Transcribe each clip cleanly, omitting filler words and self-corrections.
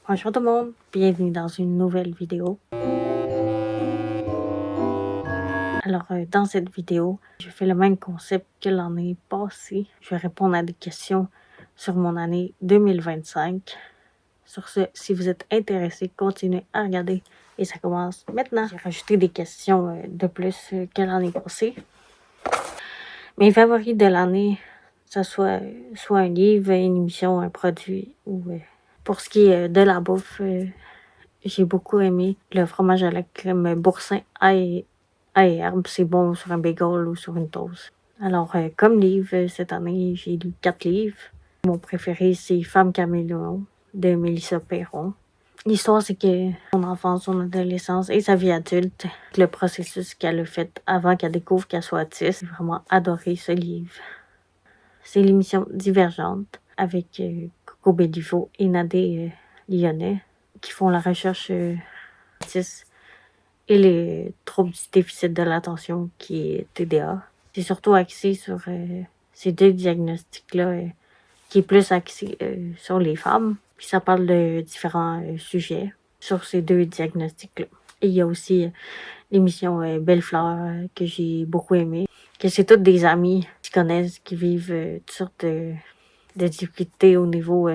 Bonjour tout le monde, bienvenue dans une nouvelle vidéo. Alors, dans cette vidéo, je fais le même concept que l'année passée. Je vais répondre à des questions sur mon année 2025. Sur ce, si vous êtes intéressé, continuez à regarder et ça commence maintenant. J'ai rajouté des questions de plus que l'année passée. Mes favoris de l'année, ça soit un livre, une émission, un produit ou pour ce qui est de la bouffe, j'ai beaucoup aimé le fromage à la crème boursin et herbes. C'est bon sur un bagel ou sur une toast. Alors, comme livre, cette année, j'ai lu 4 livres. Mon préféré, c'est Femme caméléon de Mélissa Perron. L'histoire, c'est que son enfance, son adolescence et sa vie adulte, le processus qu'elle a fait avant qu'elle découvre qu'elle soit autiste. J'ai vraiment adoré ce livre. C'est l'émission Divergente avec Coco Béliveau et Nadé Lyonnais qui font la recherche autisme et les troubles du déficit de l'attention qui est TDA. C'est surtout axé sur ces deux diagnostics-là, qui est plus axé sur les femmes. Puis ça parle de différents sujets sur ces deux diagnostics-là. Et il y a aussi l'émission Belle Fleur que j'ai beaucoup aimée. Que c'est toutes des amis qui connaissent, qui vivent toutes sortes de difficultés au niveau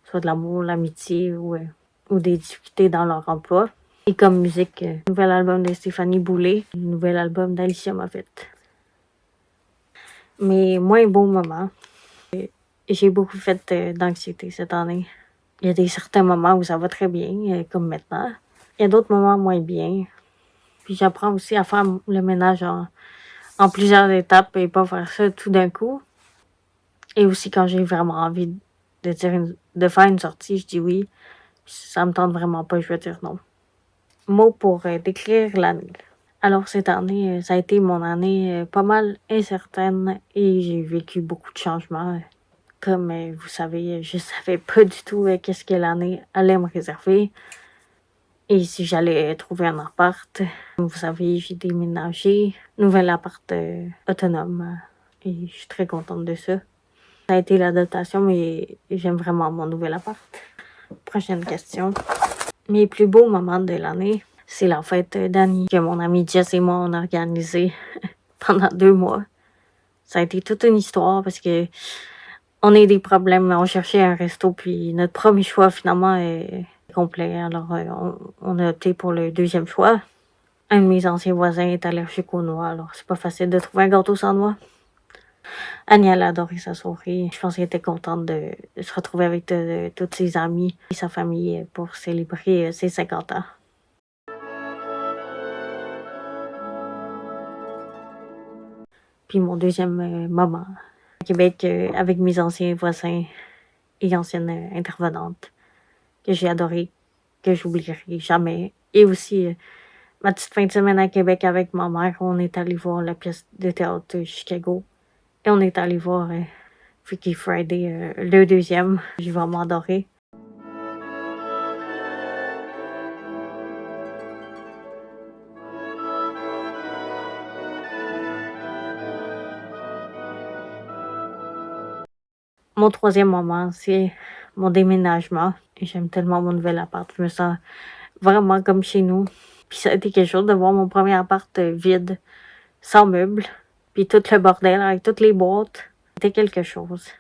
soit de l'amour, l'amitié ou des difficultés dans leur emploi. Et comme musique, nouvel album de Stéphanie Boulay, nouvel album d'Alicia Moffett. Mais moins beaux moments. J'ai beaucoup fait d'anxiété cette année. Il y a certains moments où ça va très bien, comme maintenant. Il y a d'autres moments moins bien. Puis j'apprends aussi à faire le ménage en plusieurs étapes et pas faire ça tout d'un coup. Et aussi quand j'ai vraiment envie de faire une sortie, je dis oui. Ça me tente vraiment pas, je vais dire non. Mots pour décrire l'année. Alors cette année, ça a été mon année pas mal incertaine et j'ai vécu beaucoup de changements. Comme vous savez, je savais pas du tout qu'est-ce que l'année allait me réserver et si j'allais trouver un appart. Comme vous savez, j'ai déménagé, nouvel appart autonome et je suis très contente de ça. Ça a été l'adaptation, mais j'aime vraiment mon nouvel appart. Prochaine question. Mes plus beaux moments de l'année, c'est la fête d'Annie que mon ami Jess et moi on a organisé pendant 2 mois. Ça a été toute une histoire parce que on a eu des problèmes. On cherchait un resto, puis notre premier choix finalement est complet. Alors on a opté pour le deuxième choix. Un de mes anciens voisins est allergique aux noix, alors c'est pas facile de trouver un gâteau sans noix. Annie, elle a adoré sa soirée. Je pense qu'elle était contente de se retrouver avec toutes ses amies et sa famille pour célébrer ses 50 ans. Puis mon deuxième moment à Québec avec mes anciens voisins et anciennes intervenantes que j'ai adoré, que j'oublierai jamais. Et aussi ma petite fin de semaine à Québec avec ma mère, on est allé voir la pièce de théâtre de Chicago. Et on est allé voir Freaky Friday, le deuxième. J'ai vraiment adoré. Mon troisième moment, c'est mon déménagement. Et j'aime tellement mon nouvel appart. Je me sens vraiment comme chez nous. Puis ça a été quelque chose de voir mon premier appart vide, sans meubles. Puis tout le bordel avec toutes les boîtes. C'était quelque chose.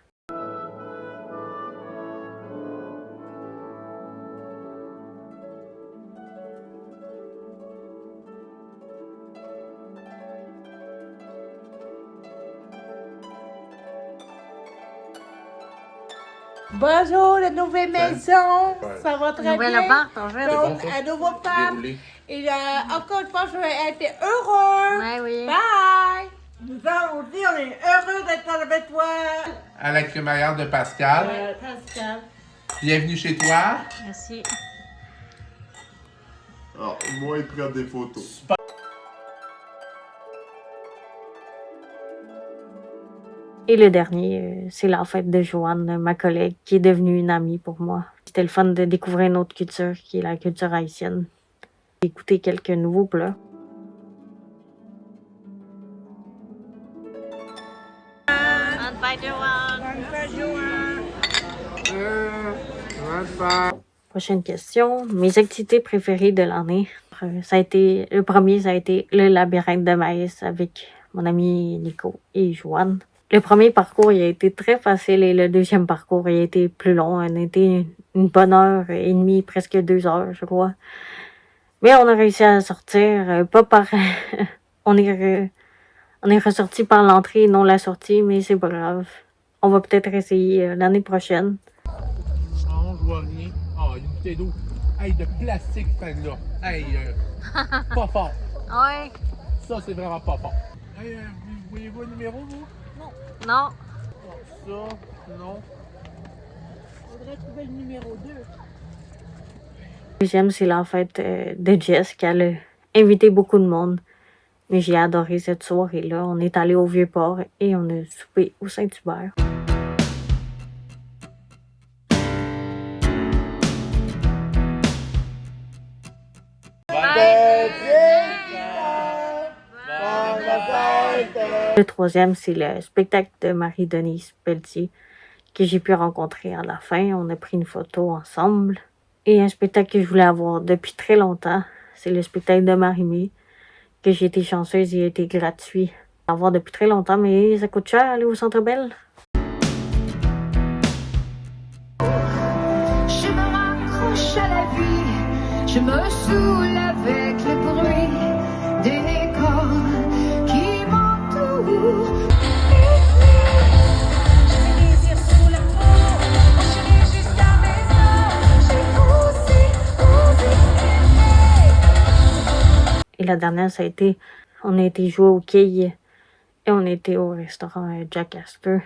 Bonjour, la nouvelle maison. Ça va très Nouvel bien. appart, en fait. Donc, un nouveau femme. Et encore une fois, je vais être heureux. Ouais, oui. Bye. Nous aussi, on est heureux d'être avec toi. À la crémaillère de Pascal. Pascal. Bienvenue chez toi. Merci. Ah, moi, il prend des photos. Et le dernier, c'est la fête de Joanne, ma collègue, qui est devenue une amie pour moi. C'était le fun de découvrir une autre culture, qui est la culture haïtienne. J'ai écouté quelques nouveaux plats. Bonne fête, Joanne! Bonne fête, Joanne. Prochaine question. Mes activités préférées de l'année. Le premier, ça a été le labyrinthe de maïs avec mon ami Nico et Joanne. Le premier parcours, il a été très facile et le deuxième parcours, il a été plus long. On a été une bonne heure et demie, presque 2 heures, je crois. Mais on a réussi à sortir, pas par... on est ressorti par l'entrée, non la sortie, mais c'est pas grave. On va peut-être essayer l'année prochaine. Non, je vois rien. Ah, une bouteille d'eau. Hey, de plastique, celle-là. Hey, pas fort. Ouais. Ça, c'est vraiment pas fort. Hey, voyez-vous le numéro, vous? Non. Ça, non. Faudrait trouver le numéro 2. Deuxième, c'est la fête de Jess, qui a invité beaucoup de monde. Mais j'ai adoré cette soirée-là. On est allé au Vieux-Port et on a soupé au Saint-Hubert. Le troisième, c'est le spectacle de Marie-Denise Pelletier que j'ai pu rencontrer à la fin. On a pris une photo ensemble. Et un spectacle que je voulais avoir depuis très longtemps, c'est le spectacle de Marie-Mé, que j'ai été chanceuse, il a été gratuit à avoir depuis très longtemps, mais ça coûte cher aller au Centre Bell. Je me raccroche à la vie, je me saoule avec le bruit des corps qui m'entourent. Et la dernière, ça a été, on a été jouer au quai et on a été au restaurant Jack Astor.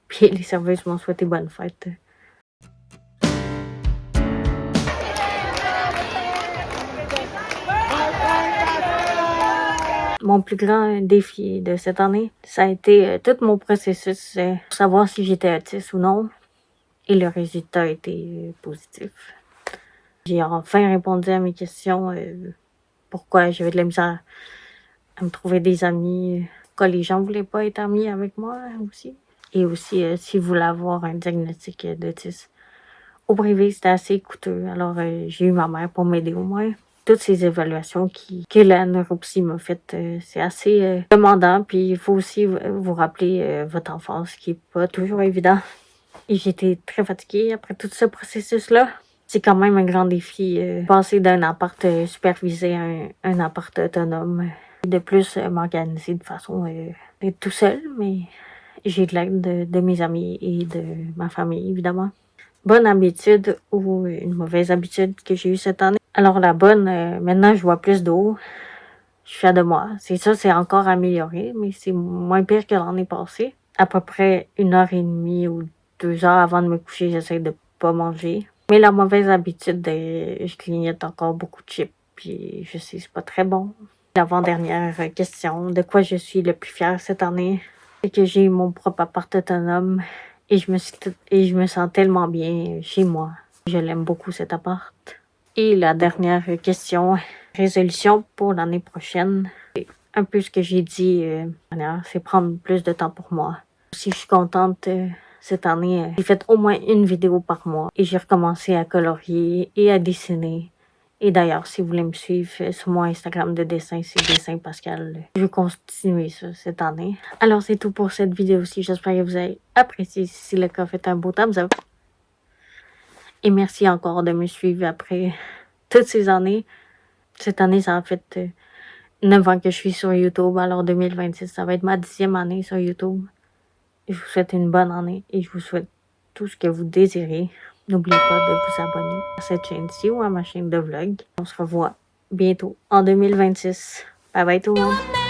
Puis les serveuses m'ont souhaité bonne fête. Mon plus grand défi de cette année, ça a été tout mon processus pour savoir si j'étais autiste ou non. Et le résultat a été positif. J'ai enfin répondu à mes questions. Pourquoi j'avais de la misère à me trouver des amis. Pourquoi les gens voulaient pas être amis avec moi aussi. Et aussi, s'ils voulaient avoir un diagnostic d'autisme. Au privé, c'était assez coûteux. Alors, j'ai eu ma mère pour m'aider au moins. Toutes ces évaluations que la neuropsy m'a faites, c'est assez demandant. Puis, il faut aussi vous rappeler votre enfance, qui n'est pas toujours évident. Et j'étais très fatiguée après tout ce processus-là. C'est quand même un grand défi, passer d'un appart supervisé à un appart autonome. De plus, m'organiser de façon d'être tout seul, mais j'ai de l'aide de mes amis et de ma famille, évidemment. Bonne habitude ou une mauvaise habitude que j'ai eue cette année. Alors la bonne, maintenant je vois plus d'eau. Je suis fière de moi. C'est ça, c'est encore amélioré, mais c'est moins pire que l'année passée. À peu près 1h30 ou 2 heures avant de me coucher, j'essaie de pas manger. Mais la mauvaise habitude, je clignote encore beaucoup de chips, puis je sais, c'est pas très bon. L'avant-dernière question, de quoi je suis le plus fière cette année, c'est que j'ai mon propre appart autonome et je me sens tellement bien chez moi. Je l'aime beaucoup cet appart. Et la dernière question, résolution pour l'année prochaine. C'est un peu ce que j'ai dit, c'est prendre plus de temps pour moi. Si je suis contente cette année, j'ai fait au moins une vidéo par mois et j'ai recommencé à colorier et à dessiner. Et d'ailleurs, si vous voulez me suivre sur mon Instagram de dessin, c'est Dessin Pascal. Je vais continuer ça cette année. Alors, c'est tout pour cette vidéo-ci. J'espère que vous avez apprécié. Si c'est le cas, faites un beau thumbs up. Et merci encore de me suivre après toutes ces années. Cette année, ça a fait 9 ans que je suis sur YouTube. Alors, 2026, ça va être ma 10e année sur YouTube. Je vous souhaite une bonne année et je vous souhaite tout ce que vous désirez. N'oubliez pas de vous abonner à cette chaîne-ci ou à ma chaîne de vlog. On se revoit bientôt en 2026. Bye bye tout le monde!